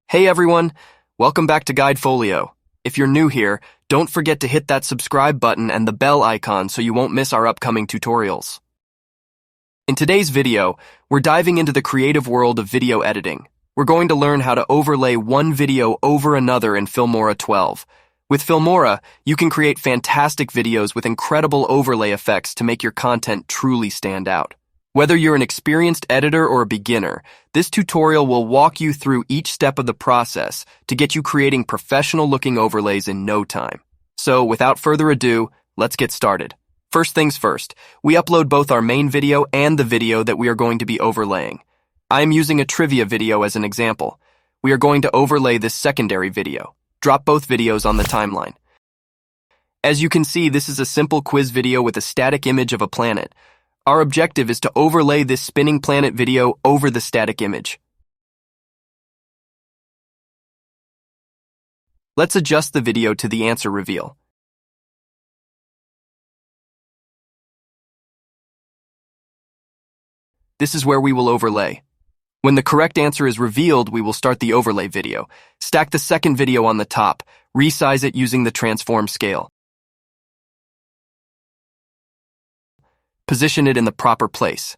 Hey everyone, welcome back to GuideFolio. If you're new here, don't forget to hit that subscribe button and the bell icon so you won't miss our upcoming tutorials. In today's video, we're diving into the creative world of video editing. We're going to learn how to overlay one video over another in Filmora 12. With Filmora, you can create fantastic videos with incredible overlay effects to make your content truly stand out. Whether you're an experienced editor or a beginner, this tutorial will walk you through each step of the process to get you creating professional-looking overlays in no time. So, without further ado, let's get started. First things first, we upload both our main video and the video that we are going to be overlaying. I am using a trivia video as an example. We are going to overlay this secondary video. Drop both videos on the timeline. As you can see, this is a simple quiz video with a static image of a planet. Our objective is to overlay this spinning planet video over the static image. Let's adjust the video to the answer reveal. This is where we will overlay. When the correct answer is revealed, we will start the overlay video. Stack the second video on the top. Resize it using the transform scale. Position it in the proper place.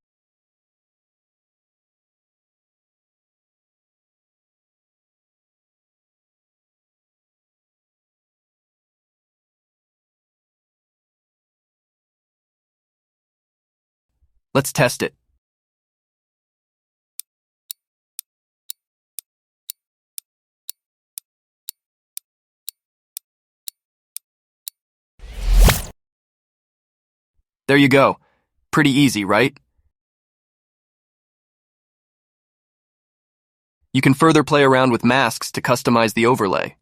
Let's test it. There you go. Pretty easy, right? You can further play around with masks to customize the overlay.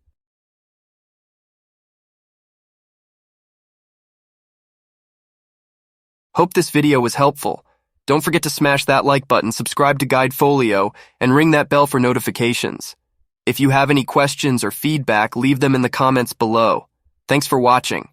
Hope this video was helpful. Don't forget to smash that like button, subscribe to GuideFolio, and ring that bell for notifications. If you have any questions or feedback, leave them in the comments below. Thanks for watching.